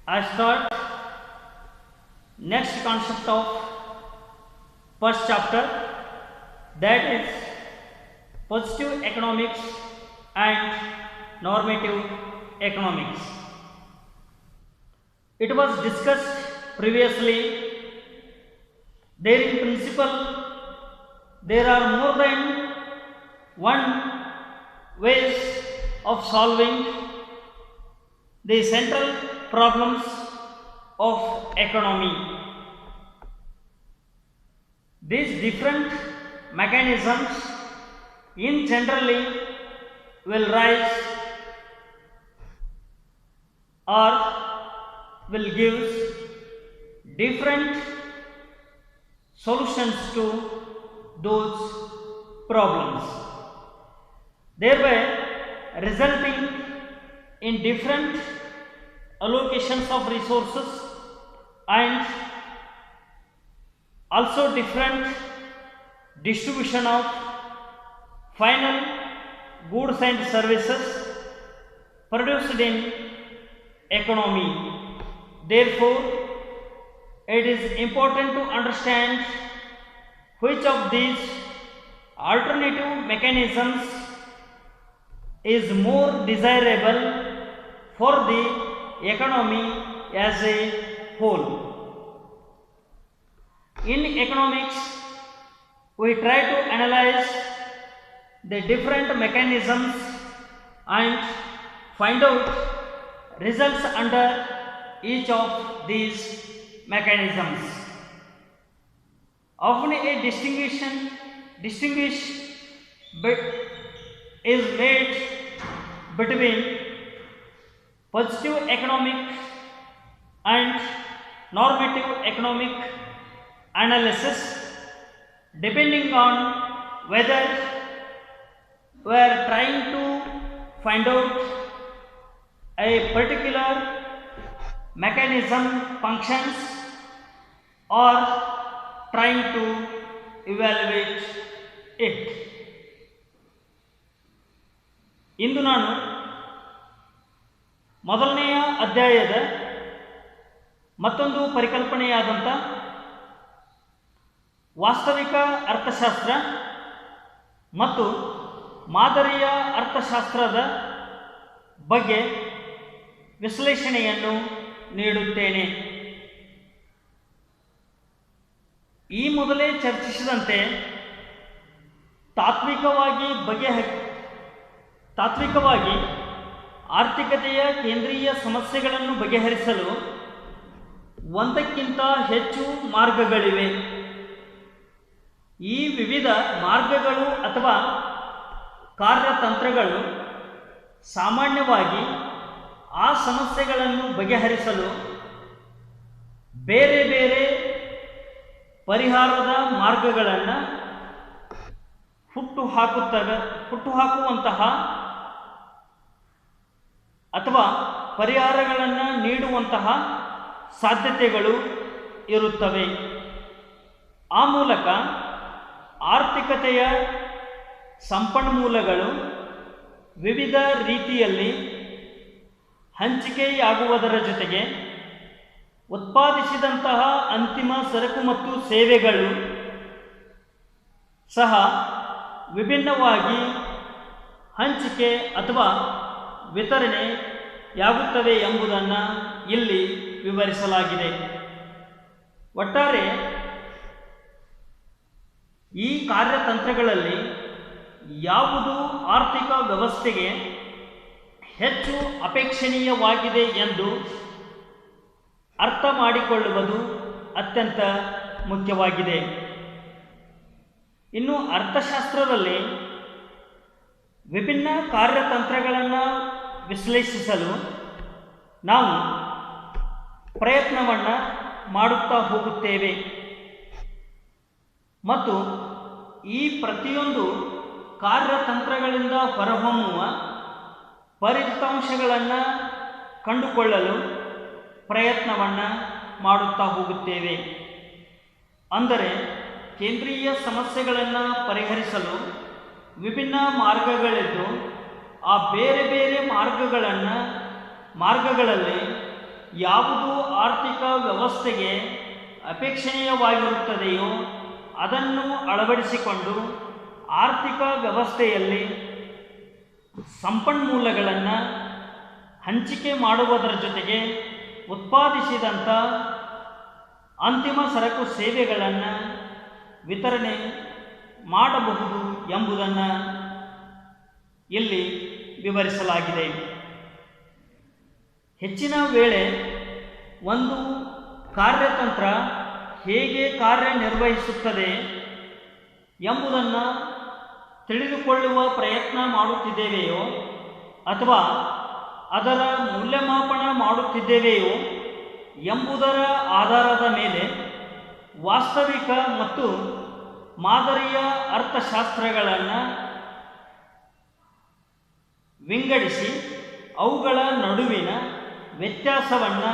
I start next concept of first chapter, that is positive economics and normative economics. It was discussed previously. There in principle there are more than one ways of solving the central problems of economy. These different mechanisms in generally will rise or will give different solutions to those problems, thereby resulting in different allocations of resources and also different distribution of final goods and services produced in economy. Therefore, it is important to understand which of these alternative mechanisms is more desirable for the economy as a whole. In economics, we try to analyze the different mechanisms and find out results under each of these mechanisms. Often a distinguish is made between positive economic and normative economic analysis, depending on whether we are trying to find out a particular mechanism functions or trying to evaluate it. ಇಂದು ನಾನು ಮೊದಲನೆಯ ಅಧ್ಯಾಯದ ಮತ್ತೊಂದು ಪರಿಕಲ್ಪನೆಯಾದಂಥ ವಾಸ್ತವಿಕ ಅರ್ಥಶಾಸ್ತ್ರ ಮತ್ತು ಮಾದರಿಯ ಅರ್ಥಶಾಸ್ತ್ರದ ಬಗ್ಗೆ ವಿಶ್ಲೇಷಣೆಯನ್ನು ನೀಡುತ್ತೇನೆ. ಈ ಮೊದಲೇ ಚರ್ಚಿಸಿದಂತೆ ತಾತ್ವಿಕವಾಗಿ ಆರ್ಥಿಕತೆಯ ಕೇಂದ್ರೀಯ ಸಮಸ್ಯೆಗಳನ್ನು ಬಗೆಹರಿಸಲು ಒಂದಕ್ಕಿಂತ ಹೆಚ್ಚು ಮಾರ್ಗಗಳಿವೆ. ಈ ವಿವಿಧ ಮಾರ್ಗಗಳು ಅಥವಾ ಕಾರ್ಯತಂತ್ರಗಳು ಸಾಮಾನ್ಯವಾಗಿ ಆ ಸಮಸ್ಯೆಗಳನ್ನು ಬಗೆಹರಿಸಲು ಬೇರೆ ಬೇರೆ ಪರಿಹಾರದ ಮಾರ್ಗಗಳನ್ನು ಹುಟ್ಟುಹಾಕುವಂತಹ ಅಥವಾ ಪರಿಹಾರಗಳನ್ನು ನೀಡುವಂತಹ ಸಾಧ್ಯತೆಗಳು ಇರುತ್ತವೆ. ಆ ಮೂಲಕ ಆರ್ಥಿಕತೆಯ ಸಂಪನ್ಮೂಲಗಳು ವಿವಿಧ ರೀತಿಯಲ್ಲಿ ಹಂಚಿಕೆಯಾಗುವುದರ ಜೊತೆಗೆ ಉತ್ಪಾದಿಸಿದಂತಹ ಅಂತಿಮ ಸರಕು ಮತ್ತು ಸೇವೆಗಳು ಸಹ ವಿಭಿನ್ನವಾಗಿ ಹಂಚಿಕೆ ಅಥವಾ ವಿತರಣೆಯಾಗುತ್ತವೆ ಎಂಬುದನ್ನು ಇಲ್ಲಿ ವಿವರಿಸಲಾಗಿದೆ. ಒಟ್ಟಾರೆ ಈ ಕಾರ್ಯತಂತ್ರಗಳಲ್ಲಿ ಯಾವುದು ಆರ್ಥಿಕ ವ್ಯವಸ್ಥೆಗೆ ಹೆಚ್ಚು ಅಪೇಕ್ಷಣೀಯವಾಗಿದೆ ಎಂದು ಅರ್ಥ ಮಾಡಿಕೊಳ್ಳುವುದು ಅತ್ಯಂತ ಮುಖ್ಯವಾಗಿದೆ. ಇನ್ನು ಅರ್ಥಶಾಸ್ತ್ರದಲ್ಲಿ ವಿಭಿನ್ನ ಕಾರ್ಯತಂತ್ರಗಳನ್ನು ವಿಶ್ಲೇಷಿಸಲು ನಾವು ಪ್ರಯತ್ನವನ್ನು ಮಾಡುತ್ತಾ ಹೋಗುತ್ತೇವೆ ಮತ್ತು ಈ ಪ್ರತಿಯೊಂದು ಕಾರ್ಯತಂತ್ರಗಳಿಂದ ಹೊರಹೊಮ್ಮುವ ಫಲಿತಾಂಶಗಳನ್ನು ಕಂಡುಕೊಳ್ಳಲು ಪ್ರಯತ್ನವನ್ನು ಮಾಡುತ್ತಾ ಹೋಗುತ್ತೇವೆ. ಅಂದರೆ ಕೇಂದ್ರೀಯ ಸಮಸ್ಯೆಗಳನ್ನು ಪರಿಹರಿಸಲು ವಿಭಿನ್ನ ಮಾರ್ಗಗಳಿದ್ದು ಆ ಬೇರೆ ಬೇರೆ ಮಾರ್ಗಗಳಲ್ಲಿ ಯಾವುದು ಆರ್ಥಿಕ ವ್ಯವಸ್ಥೆಗೆ ಅಪೇಕ್ಷಣೀಯವಾಗಿರುತ್ತದೆಯೋ ಅದನ್ನು ಅಳವಡಿಸಿಕೊಂಡು ಆರ್ಥಿಕ ವ್ಯವಸ್ಥೆಯಲ್ಲಿ ಸಂಪನ್ಮೂಲಗಳನ್ನು ಹಂಚಿಕೆ ಮಾಡುವುದರ ಜೊತೆಗೆ ಉತ್ಪಾದಿಸಿದಂಥ ಅಂತಿಮ ಸರಕು ಸೇವೆಗಳನ್ನು ವಿತರಣೆ ಮಾಡಬಹುದು ಎಂಬುದನ್ನು ಇಲ್ಲಿ ವಿವರಿಸಲಾಗಿದೆ. ಹೆಚ್ಚಿನ ವೇಳೆ ಒಂದು ಕಾರ್ಯತಂತ್ರ ಹೇಗೆ ಕಾರ್ಯನಿರ್ವಹಿಸುತ್ತದೆ ಎಂಬುದನ್ನು ತಿಳಿದುಕೊಳ್ಳುವ ಪ್ರಯತ್ನ ಮಾಡುತ್ತಿದ್ದೇವೆಯೋ ಅಥವಾ ಅದರ ಮೌಲ್ಯಮಾಪನ ಮಾಡುತ್ತಿದ್ದೇವೆಯೋ ಎಂಬುದರ ಆಧಾರದ ಮೇಲೆ ವಾಸ್ತವಿಕ ಮತ್ತು ಮಾದರಿಯ ಅರ್ಥಶಾಸ್ತ್ರಗಳನ್ನು ವಿಂಗಡಿಸಿ ಅವುಗಳ ನಡುವಿನ ವ್ಯತ್ಯಾಸವನ್ನು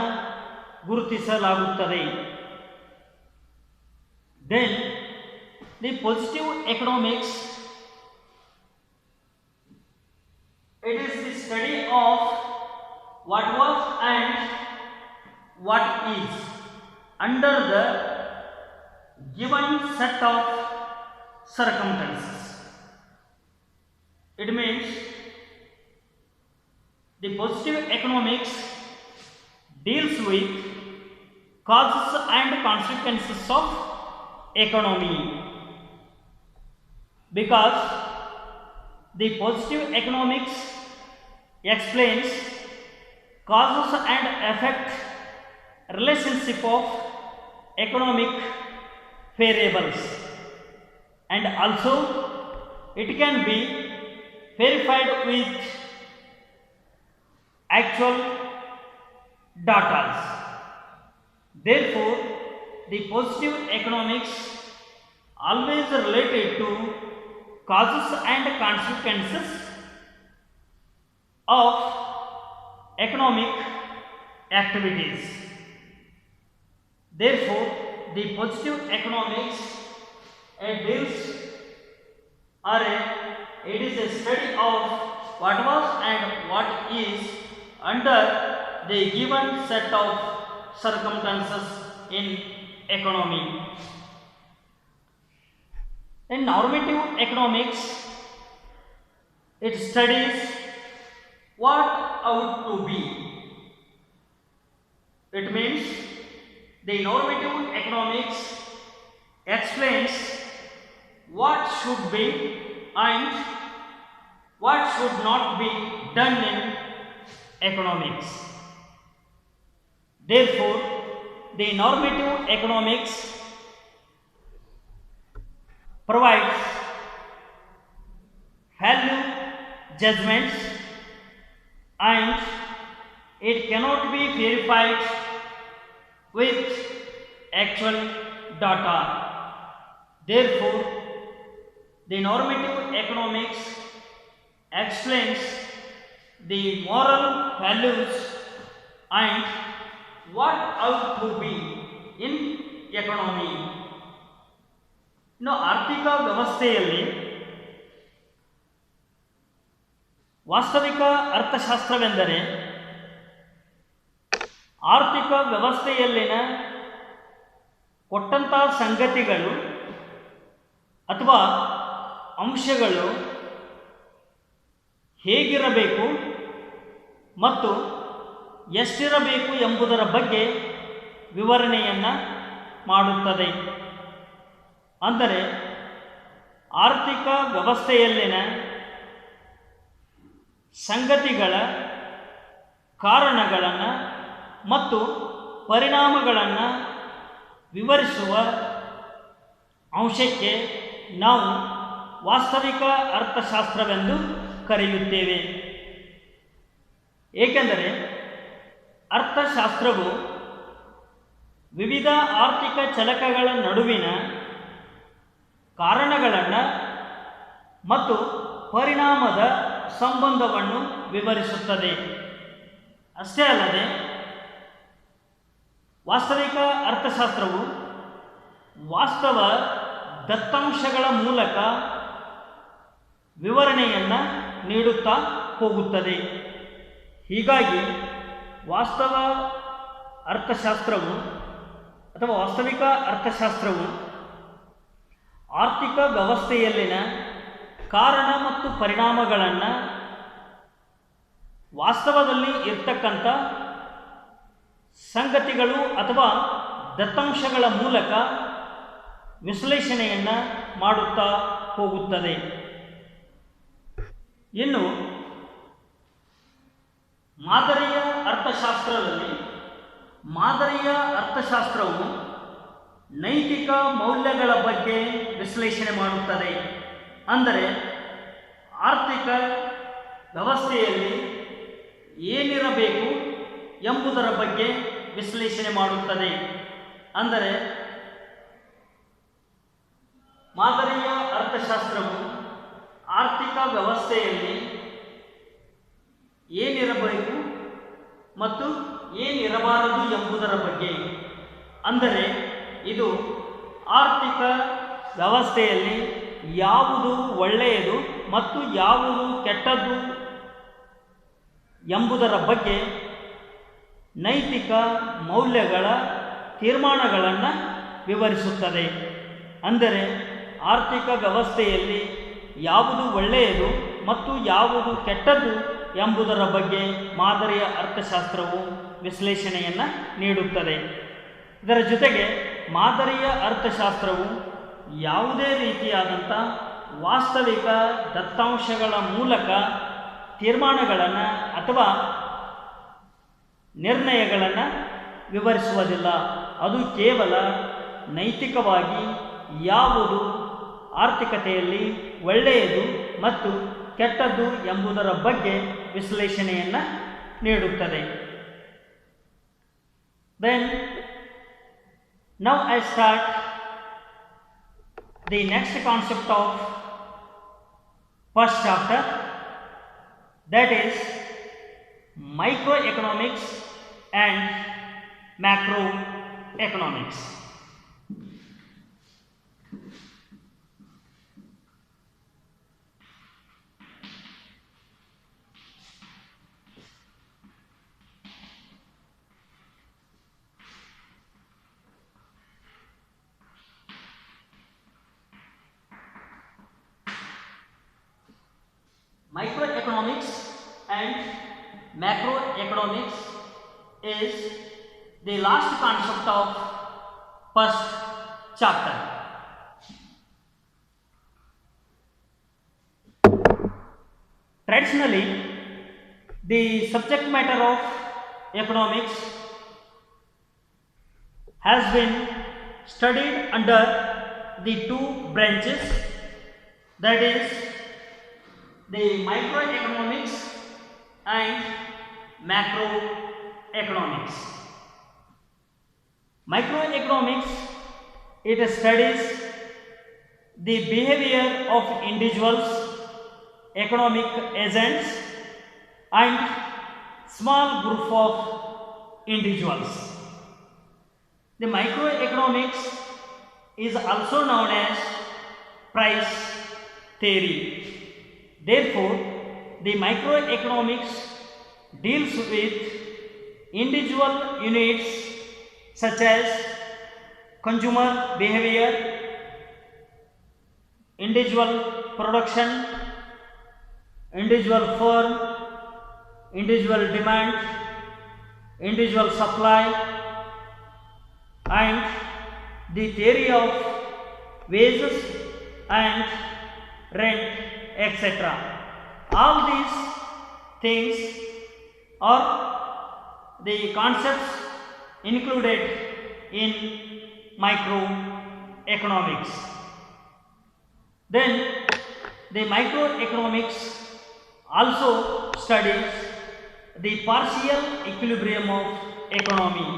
ಗುರುತಿಸಲಾಗುತ್ತದೆ. Then the positive economics, it is the study of what was and what is under the given set of circumstances. It means the positive economics deals with causes and consequences of economy, because the positive economics explains causes and effect relationship of economic variables, and also it can be verified with actual data. Therefore, the positive economics always related to causes and consequences of economic activities. Therefore, the positive economics deals it is a study of what was and what is under the given set of circumstances in economy. In normative economics, it studies what ought to be. It means the normative economics explains what should be and what should not be done in economics. Therefore, the normative economics provides value judgments and it cannot be verified with actual data. Therefore, the normative economics explains the moral values and what ought to be in economy. ಇನ್ನು ಆರ್ಥಿಕ ವ್ಯವಸ್ಥೆಯಲ್ಲಿ ವಾಸ್ತವಿಕ ಅರ್ಥಶಾಸ್ತ್ರವೆಂದರೆ ಆರ್ಥಿಕ ವ್ಯವಸ್ಥೆಯಲ್ಲಿನ ಕೊಟ್ಟಂಥ ಸಂಗತಿಗಳು ಅಥವಾ ಅಂಶಗಳು ಹೇಗಿರಬೇಕು ಮತ್ತು ಎಷ್ಟಿರಬೇಕು ಎಂಬುದರ ಬಗ್ಗೆ ವಿವರಣೆಯನ್ನು ಮಾಡುತ್ತದೆ. ಅಂದರೆ ಆರ್ಥಿಕ ವ್ಯವಸ್ಥೆಯಲ್ಲಿನ ಸಂಗತಿಗಳ ಕಾರಣಗಳನ್ನು ಮತ್ತು ಪರಿಣಾಮಗಳನ್ನು ವಿವರಿಸುವ ಅಂಶಕ್ಕೆ ನಾವು ವಾಸ್ತವಿಕ ಅರ್ಥಶಾಸ್ತ್ರವೆಂದು ಕರೆಯುತ್ತೇವೆ. ಏಕೆಂದರೆ ಅರ್ಥಶಾಸ್ತ್ರವು ವಿವಿಧ ಆರ್ಥಿಕ ಚಲಕಗಳ ನಡುವಿನ ಕಾರಣಗಳನ್ನು ಮತ್ತು ಪರಿಣಾಮದ ಸಂಬಂಧವನ್ನು ವಿವರಿಸುತ್ತದೆ. ಅಷ್ಟೇ ಅಲ್ಲದೆ ವಾಸ್ತವಿಕ ಅರ್ಥಶಾಸ್ತ್ರವು ವಾಸ್ತವ ದತ್ತಾಂಶಗಳ ಮೂಲಕ ವಿವರಣೆಯನ್ನು ನೀಡುತ್ತಾ ಹೋಗುತ್ತದೆ. ಹೀಗಾಗಿ ವಾಸ್ತವ ಅರ್ಥಶಾಸ್ತ್ರವು ಅಥವಾ ವಾಸ್ತವಿಕ ಅರ್ಥಶಾಸ್ತ್ರವು ಆರ್ಥಿಕ ವ್ಯವಸ್ಥೆಯಲ್ಲಿನ ಕಾರಣ ಮತ್ತು ಪರಿಣಾಮಗಳನ್ನು ವಾಸ್ತವದಲ್ಲಿ ಇರ್ತಕ್ಕಂಥ ಸಂಗತಿಗಳು ಅಥವಾ ದತ್ತಾಂಶಗಳ ಮೂಲಕ ವಿಶ್ಲೇಷಣೆಯನ್ನು ಮಾಡುತ್ತಾ ಹೋಗುತ್ತದೆ. ಇನ್ನು ಮಾದರಿಯ ಅರ್ಥಶಾಸ್ತ್ರವು ನೈತಿಕ ಮೌಲ್ಯಗಳ ಬಗ್ಗೆ ವಿಶ್ಲೇಷಣೆ ಮಾಡುತ್ತದೆ. ಅಂದರೆ ಆರ್ಥಿಕ ವ್ಯವಸ್ಥೆಯಲ್ಲಿ ಏನಿರಬೇಕು ಎಂಬುದರ ಬಗ್ಗೆ ವಿಶ್ಲೇಷಣೆ ಮಾಡುತ್ತದೆ. ಅಂದರೆ ಮಾದರಿಯ ಅರ್ಥಶಾಸ್ತ್ರವು ಆರ್ಥಿಕ ವ್ಯವಸ್ಥೆಯಲ್ಲಿ ಏನಿರಬೇಕು ಮತ್ತು ಏನಿರಬಾರದು ಎಂಬುದರ ಬಗ್ಗೆ, ಅಂದರೆ ಇದು ಆರ್ಥಿಕ ವ್ಯವಸ್ಥೆಯಲ್ಲಿ ಯಾವುದು ಒಳ್ಳೆಯದು ಮತ್ತು ಯಾವುದು ಕೆಟ್ಟದ್ದು ಎಂಬುದರ ಬಗ್ಗೆ ನೈತಿಕ ಮೌಲ್ಯಗಳ ತೀರ್ಮಾನಗಳನ್ನು ವಿವರಿಸುತ್ತದೆ. ಅಂದರೆ ಆರ್ಥಿಕ ವ್ಯವಸ್ಥೆಯಲ್ಲಿ ಯಾವುದು ಒಳ್ಳೆಯದು ಮತ್ತು ಯಾವುದು ಕೆಟ್ಟದ್ದು ಎಂಬುದರ ಬಗ್ಗೆ ಮಾದರಿಯ ಅರ್ಥಶಾಸ್ತ್ರವು ವಿಶ್ಲೇಷಣೆಯನ್ನು ನೀಡುತ್ತದೆ. ಇದರ ಜೊತೆಗೆ ಮಾದರಿಯ ಅರ್ಥಶಾಸ್ತ್ರವು ಯಾವುದೇ ರೀತಿಯಾದಂಥ ವಾಸ್ತವಿಕ ದತ್ತಾಂಶಗಳ ಮೂಲಕ ತೀರ್ಮಾನಗಳನ್ನು ಅಥವಾ ನಿರ್ಣಯಗಳನ್ನು ವಿವರಿಸುವುದಿಲ್ಲ. ಅದು ಕೇವಲ ನೈತಿಕವಾಗಿ ಯಾವುದು ಆರ್ಥಿಕತೆಯಲ್ಲಿ ಒಳ್ಳೆಯದು ಮತ್ತು ಕೆಟ್ಟದ್ದು ಎಂಬುದರ ಬಗ್ಗೆ ವಿಶ್ಲೇಷಣೆಯನ್ನು ನೀಡುತ್ತದೆ. Then now I start the next concept of first chapter, that is microeconomics and macroeconomics. Microeconomics and macroeconomics is the last concept of first chapter. Traditionally, the subject matter of economics has been studied under the two branches, that is the microeconomics and macroeconomics. Microeconomics, it studies the behavior of individuals, economic agents and small group of individuals. The microeconomics is also known as price theory. Therefore, the microeconomics deals with individual units such as consumer behavior, individual production, individual firm, individual demand, individual supply, and the theory of wages and rent, etc. All these things are the concepts included in microeconomics. Then the microeconomics also studies the partial equilibrium of economy,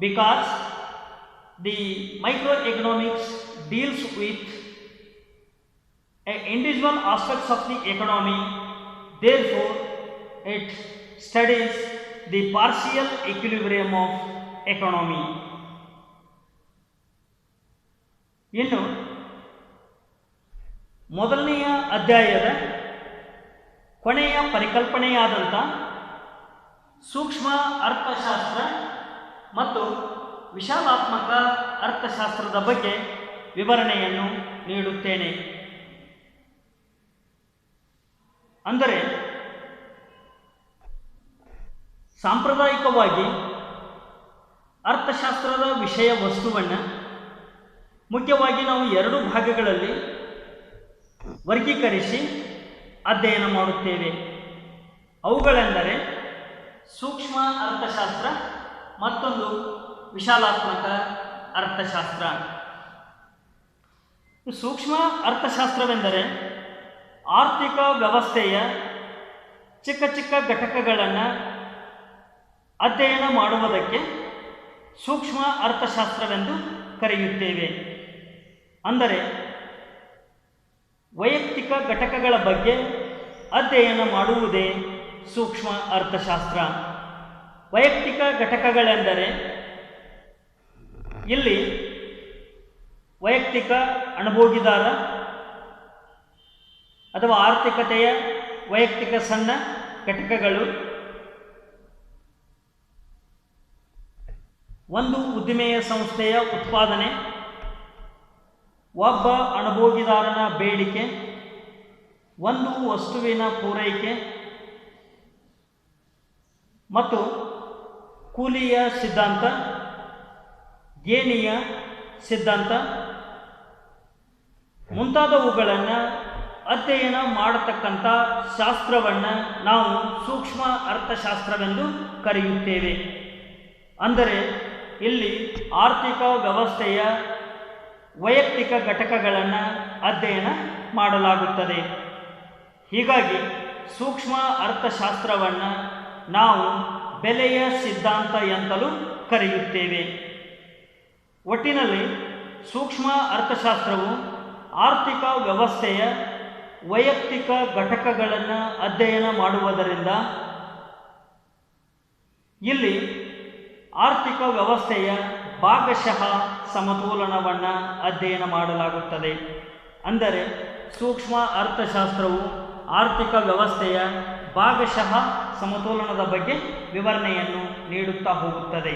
because the microeconomics deals with individual aspects of the economy. Therefore, it studies the partial equilibrium of economy. ಇನ್ನು ಮೊದಲನೆಯ ಅಧ್ಯಾಯದ ಕೊನೆಯ ಪರಿಕಲ್ಪನೆಯಾದಂಥ ಸೂಕ್ಷ್ಮ ಅರ್ಥಶಾಸ್ತ್ರ ಮತ್ತು ವಿಶಾಲಾತ್ಮಕ ಅರ್ಥಶಾಸ್ತ್ರದ ಬಗ್ಗೆ ವಿವರಣೆಯನ್ನು ನೀಡುತ್ತೇನೆ. ಅಂದರೆ ಸಾಂಪ್ರದಾಯಿಕವಾಗಿ ಅರ್ಥಶಾಸ್ತ್ರದ ವಿಷಯ ವಸ್ತುವನ್ನು ಮುಖ್ಯವಾಗಿ ನಾವು 2 ಭಾಗಗಳಲ್ಲಿ ವರ್ಗೀಕರಿಸಿ ಅಧ್ಯಯನ ಮಾಡುತ್ತೇವೆ. ಅವುಗಳೆಂದರೆ ಸೂಕ್ಷ್ಮ ಅರ್ಥಶಾಸ್ತ್ರ, ಮತ್ತೊಂದು ವಿಶಾಲಾತ್ಮಕ ಅರ್ಥಶಾಸ್ತ್ರ. ಸೂಕ್ಷ್ಮ ಅರ್ಥಶಾಸ್ತ್ರವೆಂದರೆ ಆರ್ಥಿಕ ವ್ಯವಸ್ಥೆಯ ಚಿಕ್ಕ ಚಿಕ್ಕ ಘಟಕಗಳನ್ನು ಅಧ್ಯಯನ ಮಾಡುವುದಕ್ಕೆ ಸೂಕ್ಷ್ಮ ಅರ್ಥಶಾಸ್ತ್ರವೆಂದು ಕರೆಯುತ್ತೇವೆ. ಅಂದರೆ ವೈಯಕ್ತಿಕ ಘಟಕಗಳ ಬಗ್ಗೆ ಅಧ್ಯಯನ ಮಾಡುವುದೇ ಸೂಕ್ಷ್ಮ ಅರ್ಥಶಾಸ್ತ್ರ. ವೈಯಕ್ತಿಕ ಘಟಕಗಳೆಂದರೆ ಇಲ್ಲಿ ವೈಯಕ್ತಿಕ ಅನುಭೋಗಿದಾರ ಅಥವಾ ಆರ್ಥಿಕತೆಯ ವೈಯಕ್ತಿಕ ಸಣ್ಣ ಘಟಕಗಳು, ಒಂದು ಉದ್ದಿಮೆಯ ಸಂಸ್ಥೆಯ ಉತ್ಪಾದನೆ, ಒಬ್ಬ ಅನುಭೋಗಿದಾರನ ಬೇಡಿಕೆ, ಒಂದು ವಸ್ತುವಿನ ಪೂರೈಕೆ ಮತ್ತು ಕೂಲಿಯ ಸಿದ್ಧಾಂತ, ಗೇಣಿಯ ಸಿದ್ಧಾಂತ ಮುಂತಾದವುಗಳನ್ನು ಅಧ್ಯಯನ ಮಾಡತಕ್ಕಂಥ ಶಾಸ್ತ್ರವನ್ನು ನಾವು ಸೂಕ್ಷ್ಮ ಅರ್ಥಶಾಸ್ತ್ರವೆಂದು ಕರೆಯುತ್ತೇವೆ. ಅಂದರೆ ಇಲ್ಲಿ ಆರ್ಥಿಕ ವ್ಯವಸ್ಥೆಯ ವೈಯಕ್ತಿಕ ಘಟಕಗಳನ್ನು ಅಧ್ಯಯನ ಮಾಡಲಾಗುತ್ತದೆ. ಹೀಗಾಗಿ ಸೂಕ್ಷ್ಮ ಅರ್ಥಶಾಸ್ತ್ರವನ್ನು ನಾವು ಬೆಲೆಯ ಸಿದ್ಧಾಂತ ಎಂತಲೂ ಕರೆಯುತ್ತೇವೆ. ಒಟ್ಟಿನಲ್ಲಿ ಸೂಕ್ಷ್ಮ ಅರ್ಥಶಾಸ್ತ್ರವು ಆರ್ಥಿಕ ವ್ಯವಸ್ಥೆಯ ವೈಯಕ್ತಿಕ ಘಟಕಗಳನ್ನು ಅಧ್ಯಯನ ಮಾಡುವುದರಿಂದ ಇಲ್ಲಿ ಆರ್ಥಿಕ ವ್ಯವಸ್ಥೆಯ ಭಾಗಶಃ ಸಮತೋಲನವನ್ನು ಅಧ್ಯಯನ ಮಾಡಲಾಗುತ್ತದೆ. ಅಂದರೆ ಸೂಕ್ಷ್ಮ ಅರ್ಥಶಾಸ್ತ್ರವು ಆರ್ಥಿಕ ವ್ಯವಸ್ಥೆಯ ಭಾಗಶಃ ಸಮತೋಲನದ ಬಗ್ಗೆ ವಿವರಣೆಯನ್ನು ನೀಡುತ್ತಾ ಹೋಗುತ್ತದೆ.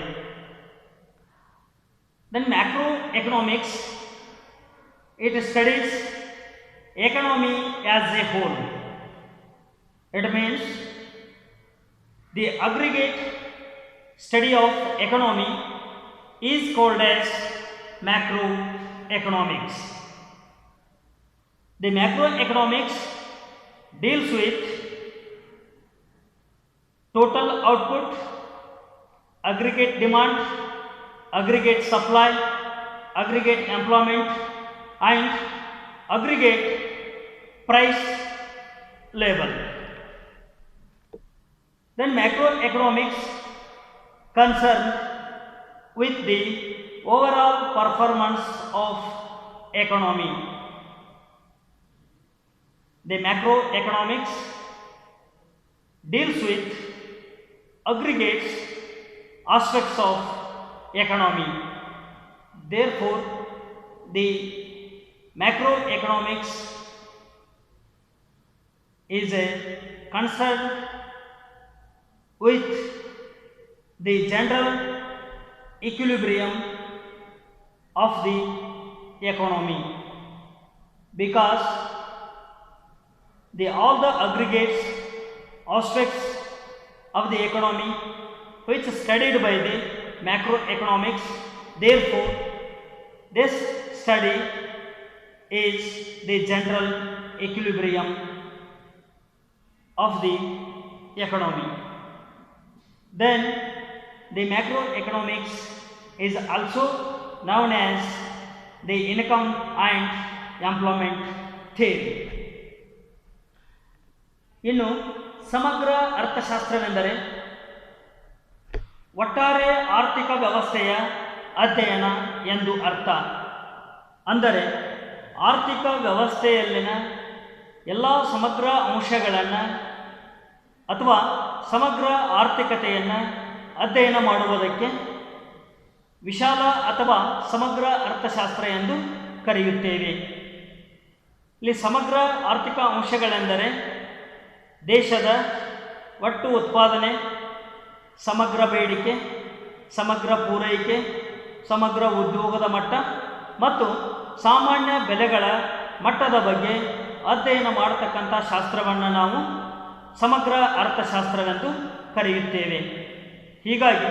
Then macroeconomics, it studies economy as a whole. It means the aggregate study of economy is called as macroeconomics. The macroeconomics deals with total output, aggregate demand, aggregate supply, aggregate employment and aggregate price level. Then macroeconomics concerned with the overall performance of economy. The macroeconomics deals with aggregates aspects of economy. Therefore, the macroeconomics is a concern with the general equilibrium of the economy, because all the aggregates aspects of the economy which is studied by the macroeconomics, therefore this study is the general equilibrium of the economy. Then the macroeconomics is also known as the income and employment theory. ಇನ್ನು ಸಮಗ್ರ ಅರ್ಥಶಾಸ್ತ್ರವೆಂದರೆ ಒಟ್ಟಾರೆ ಆರ್ಥಿಕ ವ್ಯವಸ್ಥೆಯ ಅಧ್ಯಯನ ಎಂದು ಅರ್ಥ. ಅಂದರೆ ಆರ್ಥಿಕ ವ್ಯವಸ್ಥೆಯಲ್ಲಿನ ಎಲ್ಲ ಸಮಗ್ರ ಅಂಶಗಳನ್ನು ಅಥವಾ ಸಮಗ್ರ ಆರ್ಥಿಕತೆಯನ್ನು ಅಧ್ಯಯನ ಮಾಡುವುದಕ್ಕೆ ವಿಶಾಲ ಅಥವಾ ಸಮಗ್ರ ಅರ್ಥಶಾಸ್ತ್ರ ಎಂದು ಕರೆಯುತ್ತೇವೆ. ಇಲ್ಲಿ ಸಮಗ್ರ ಆರ್ಥಿಕ ಅಂಶಗಳೆಂದರೆ ದೇಶದ ಒಟ್ಟು ಉತ್ಪಾದನೆ, ಸಮಗ್ರ ಬೇಡಿಕೆ, ಸಮಗ್ರ ಪೂರೈಕೆ, ಸಮಗ್ರ ಉದ್ಯೋಗದ ಮಟ್ಟ ಮತ್ತು ಸಾಮಾನ್ಯ ಬೆಲೆಗಳ ಮಟ್ಟದ ಬಗ್ಗೆ ಅಧ್ಯಯನ ಮಾಡತಕ್ಕಂಥ ಶಾಸ್ತ್ರವನ್ನು ನಾವು ಸಮಗ್ರ ಅರ್ಥಶಾಸ್ತ್ರವೆಂದು ಕರೆಯುತ್ತೇವೆ. ಹೀಗಾಗಿ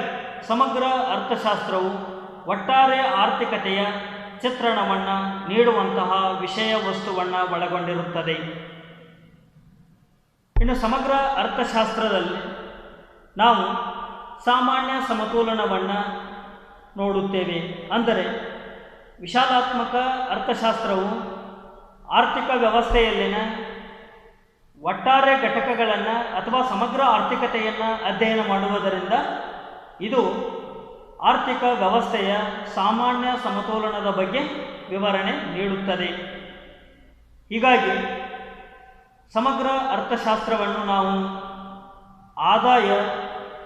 ಸಮಗ್ರ ಅರ್ಥಶಾಸ್ತ್ರವು ಒಟ್ಟಾರೆ ಆರ್ಥಿಕತೆಯ ಚಿತ್ರಣವನ್ನು ನೀಡುವಂತಹ ವಿಷಯ ವಸ್ತುವನ್ನು ಒಳಗೊಂಡಿರುತ್ತದೆ. ಇನ್ನು ಸಮಗ್ರ ಅರ್ಥಶಾಸ್ತ್ರದಲ್ಲಿ ನಾವು ಸಾಮಾನ್ಯ ಸಮತೋಲನವನ್ನು ನೋಡುತ್ತೇವೆ. ಅಂದರೆ ವಿಶಾಲಾತ್ಮಕ ಅರ್ಥಶಾಸ್ತ್ರವು ಆರ್ಥಿಕ ವ್ಯವಸ್ಥೆಯಲ್ಲಿನ ಒಟ್ಟಾರೆ ಘಟಕಗಳನ್ನು ಅಥವಾ ಸಮಗ್ರ ಆರ್ಥಿಕತೆಯನ್ನು ಅಧ್ಯಯನ ಮಾಡುವುದರಿಂದ ಇದು ಆರ್ಥಿಕ ವ್ಯವಸ್ಥೆಯ ಸಾಮಾನ್ಯ ಸಮತೋಲನದ ಬಗ್ಗೆ ವಿವರಣೆ ನೀಡುತ್ತದೆ. ಹೀಗಾಗಿ ಸಮಗ್ರ ಅರ್ಥಶಾಸ್ತ್ರವನ್ನು ನಾವು ಆದಾಯ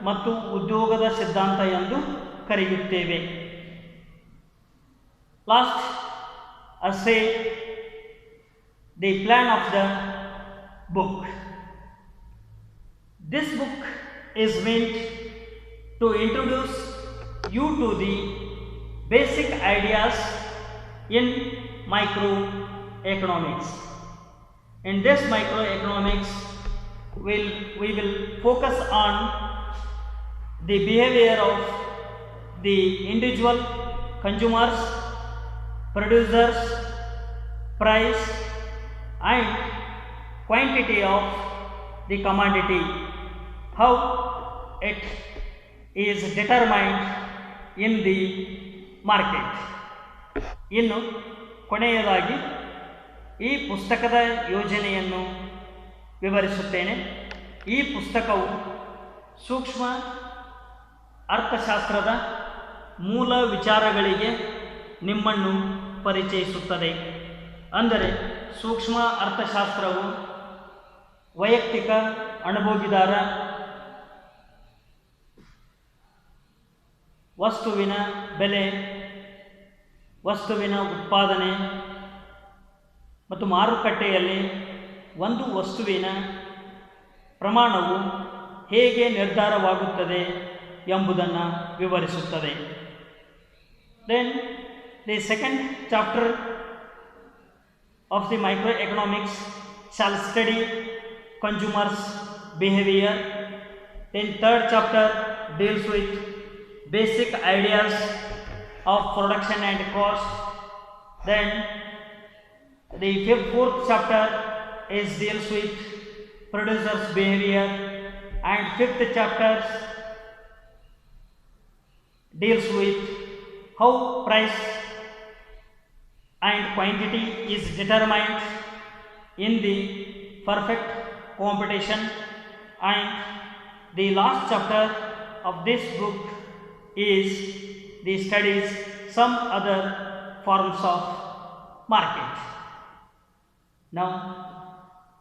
ಮತ್ತು ಉದ್ಯೋಗದ ಸಿದ್ಧಾಂತ ಎಂದು ಕರೆಯುತ್ತೇವೆ. ಲಾಸ್ಟ್ ಅಸೆ the plan of the book. This book is meant to introduce you to the basic ideas in microeconomics. In this microeconomics, we will focus on the behavior of the individual consumers, producers, price and quantity of the commodity, how it is determined in the market. ಇನ್ನು ಕೊನೆಯದಾಗಿ ಈ ಪುಸ್ತಕದ ಯೋಜನೆಯನ್ನು ವಿವರಿಸುತ್ತೇನೆ. ಈ ಪುಸ್ತಕವು ಸೂಕ್ಷ್ಮ ಅರ್ಥಶಾಸ್ತ್ರದ ಮೂಲ ವಿಚಾರಗಳಿಗೆ ನಿಮ್ಮನ್ನು ಪರಿಚಯಿಸುತ್ತದೆ. ಅಂದರೆ ಸೂಕ್ಷ್ಮ ಅರ್ಥಶಾಸ್ತ್ರವು ವೈಯಕ್ತಿಕ ಅನುಭೋಗಿದಾರ, ವಸ್ತುವಿನ ಬೆಲೆ, ವಸ್ತುವಿನ ಉತ್ಪಾದನೆ ಮತ್ತು ಮಾರುಕಟ್ಟೆಯಲ್ಲಿ ಒಂದು ವಸ್ತುವಿನ ಪ್ರಮಾಣವು ಹೇಗೆ ನಿರ್ಧಾರವಾಗುತ್ತದೆ ಎಂಬುದನ್ನು ವಿವರಿಸುತ್ತದೆ. Then the second chapter of the microeconomics shall study consumers behavior. Then third chapter deals with basic ideas of production and cost. Then the fourth chapter deals with producers behavior, and fifth chapter deals with how price and quantity is determined in the perfect competition, and the last chapter of this book is the studies some other forms of market. Now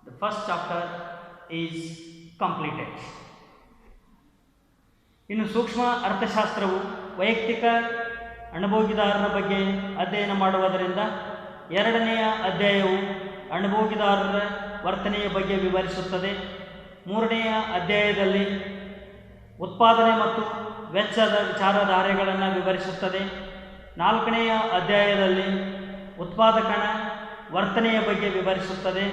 the first chapter is completed. ಇನ್ನು ಸೂಕ್ಷ್ಮ ಅರ್ಥಶಾಸ್ತ್ರವು ವೈಯಕ್ತಿಕ ಅನುಭೋಗಿದಾರರ ಬಗ್ಗೆ ಅಧ್ಯಯನ ಮಾಡುವುದರಿಂದ ಎರಡನೆಯ ಅಧ್ಯಾಯವು ಅನುಭೋಗಿದಾರರ ವರ್ತನೆಯ ಬಗ್ಗೆ ವಿವರಿಸುತ್ತದೆ. ಮೂರನೆಯ ಅಧ್ಯಾಯದಲ್ಲಿ ಉತ್ಪಾದನೆ ಮತ್ತು ವೆಚ್ಚದ ವಿಚಾರಧಾರೆಗಳನ್ನು ವಿವರಿಸುತ್ತದೆ. ನಾಲ್ಕನೆಯ ಅಧ್ಯಾಯದಲ್ಲಿ ಉತ್ಪಾದಕನ ವರ್ತನೆಯ ಬಗ್ಗೆ ವಿವರಿಸುತ್ತದೆ.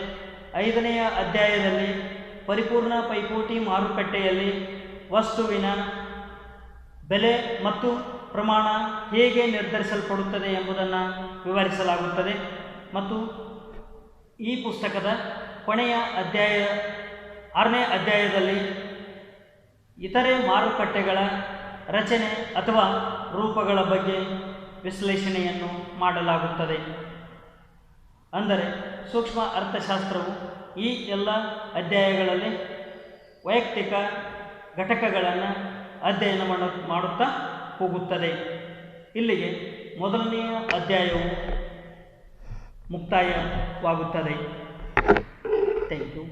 ಐದನೆಯ ಅಧ್ಯಾಯದಲ್ಲಿ ಪರಿಪೂರ್ಣ ಪೈಪೋಟಿ ಮಾರುಕಟ್ಟೆಯಲ್ಲಿ ವಸ್ತುವಿನ ಬೆಲೆ ಮತ್ತು ಪ್ರಮಾಣ ಹೇಗೆ ನಿರ್ಧರಿಸಲ್ಪಡುತ್ತದೆ ಎಂಬುದನ್ನು ವಿವರಿಸಲಾಗುತ್ತದೆ. ಮತ್ತು ಈ ಪುಸ್ತಕದ ಕೊನೆಯ ಅಧ್ಯಾಯ 6ನೇ ಅಧ್ಯಾಯದಲ್ಲಿ ಇತರೆ ಮಾರುಕಟ್ಟೆಗಳ ರಚನೆ ಅಥವಾ ರೂಪಗಳ ಬಗ್ಗೆ ವಿಶ್ಲೇಷಣೆಯನ್ನು ಮಾಡಲಾಗುತ್ತದೆ. ಅಂದರೆ ಸೂಕ್ಷ್ಮ ಅರ್ಥಶಾಸ್ತ್ರವು ಈ ಎಲ್ಲ ಅಧ್ಯಾಯಗಳಲ್ಲಿ ವೈಯಕ್ತಿಕ ಘಟಕಗಳನ್ನು ಅಧ್ಯಯನ ಮಾಡುತ್ತಾ ಹೋಗುತ್ತದೆ. ಇಲ್ಲಿಗೆ ಮೊದಲನೆಯ ಅಧ್ಯಾಯವು ಮುಕ್ತಾಯವಾಗುತ್ತದೆ. Thank you.